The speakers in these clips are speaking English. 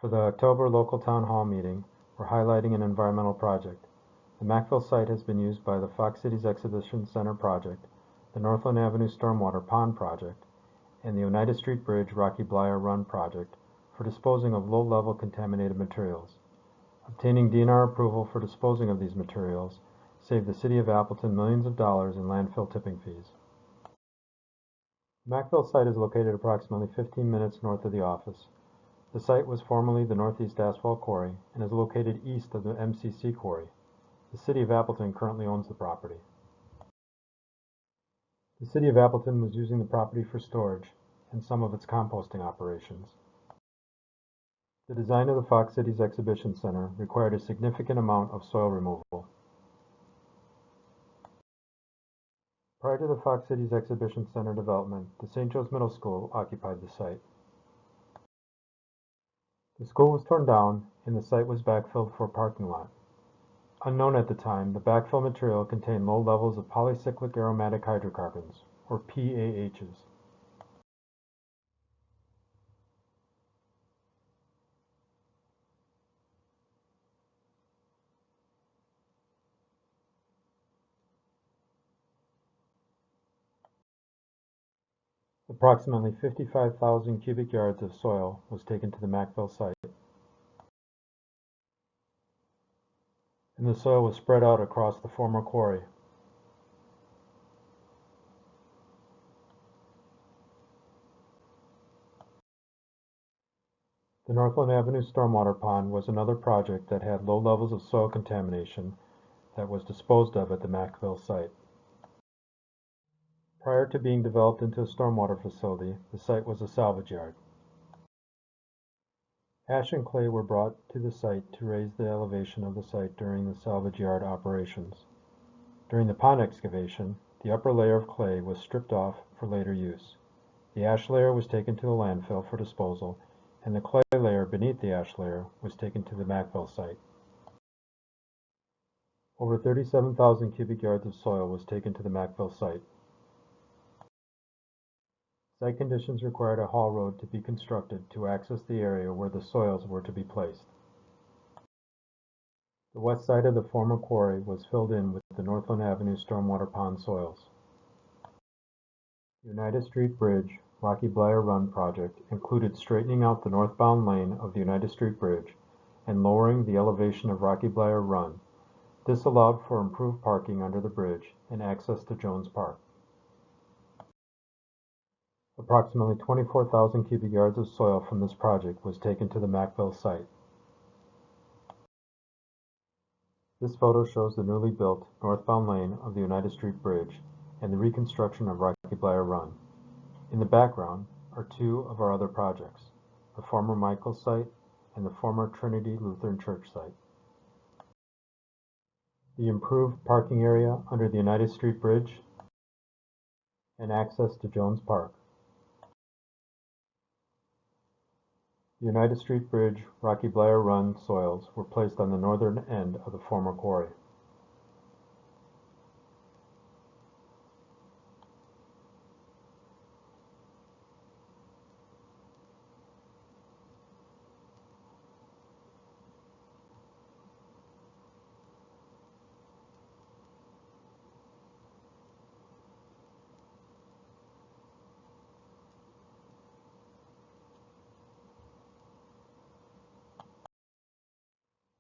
For the October local town hall meeting, we're highlighting an environmental project. The Mackville site has been used by the Fox Cities Exhibition Center project, the Northland Avenue Stormwater Pond project, and the Oneida Street Bridge Bleier Run project for disposing of low-level contaminated materials. Obtaining DNR approval for disposing of these materials saved the City of Appleton millions of dollars in landfill tipping fees. The Mackville site is located approximately 15 minutes north of the office. The site was formerly the Northeast Asphalt Quarry and is located east of the MCC Quarry. The City of Appleton currently owns the property. The City of Appleton was using the property for storage and some of its composting operations. The design of the Fox Cities Exhibition Center required a significant amount of soil removal. Prior to the Fox Cities Exhibition Center development, the St. Joe's Middle School occupied the site. The school was torn down and the site was backfilled for a parking lot. Unknown at the time, the backfill material contained low levels of polycyclic aromatic hydrocarbons, or PAHs. Approximately 55,000 cubic yards of soil was taken to the Mackville site, and the soil was spread out across the former quarry. The Northland Avenue Stormwater Pond was another project that had low levels of soil contamination that was disposed of at the Mackville site. Prior to being developed into a stormwater facility, the site was a salvage yard. Ash and clay were brought to the site to raise the elevation of the site during the salvage yard operations. During the pond excavation, the upper layer of clay was stripped off for later use. The ash layer was taken to the landfill for disposal, and the clay layer beneath the ash layer was taken to the Mackville site. Over 37,000 cubic yards of soil was taken to the Mackville site. Site conditions required a haul road to be constructed to access the area where the soils were to be placed. The west side of the former quarry was filled in with the Northland Avenue Stormwater Pond soils. The Oneida Street Bridge Bleier Run project included straightening out the northbound lane of the Oneida Street Bridge and lowering the elevation of Bleier Run. This allowed for improved parking under the bridge and access to Jones Park. Approximately 24,000 cubic yards of soil from this project was taken to the Mackville site. This photo shows the newly built northbound lane of the Oneida Street Bridge and the reconstruction of Bleier Run. In the background are two of our other projects, the former Michael site and the former Trinity Lutheran Church site. The improved parking area under the Oneida Street Bridge and access to Jones Park. The Oneida Street Bridge Bleier Run soils were placed on the northern end of the former quarry.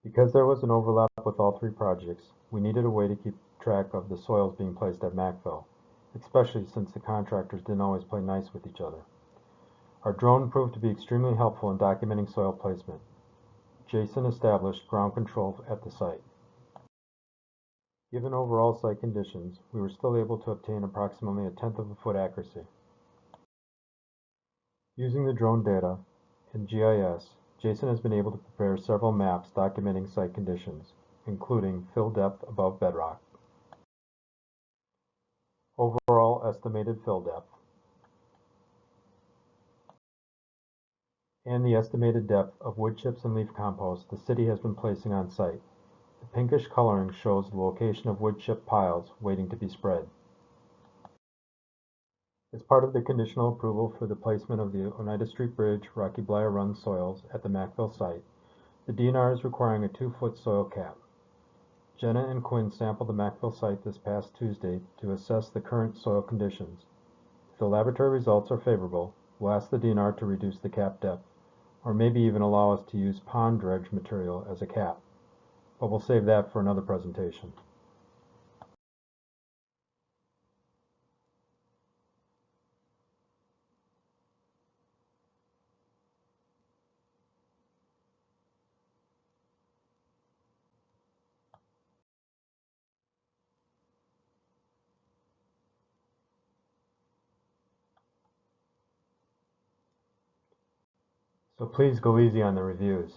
Because there was an overlap with all three projects, we needed a way to keep track of the soils being placed at Mackville, especially since the contractors didn't always play nice with each other. Our drone proved to be extremely helpful in documenting soil placement. Jason established ground control at the site. Given overall site conditions, we were still able to obtain approximately 1/10 of a foot accuracy. Using the drone data and GIS, Jason has been able to prepare several maps documenting site conditions, including fill depth above bedrock, overall estimated fill depth, and the estimated depth of wood chips and leaf compost the city has been placing on site. The pinkish coloring shows the location of wood chip piles waiting to be spread. As part of the conditional approval for the placement of the Oneida Street Bridge Rocky Bleier Run soils at the Mackville site, the DNR is requiring a 2-foot soil cap. Jenna and Quinn sampled the Mackville site this past Tuesday to assess the current soil conditions. If the laboratory results are favorable, we'll ask the DNR to reduce the cap depth, or maybe even allow us to use pond dredge material as a cap. But we'll save that for another presentation. So please go easy on the reviews.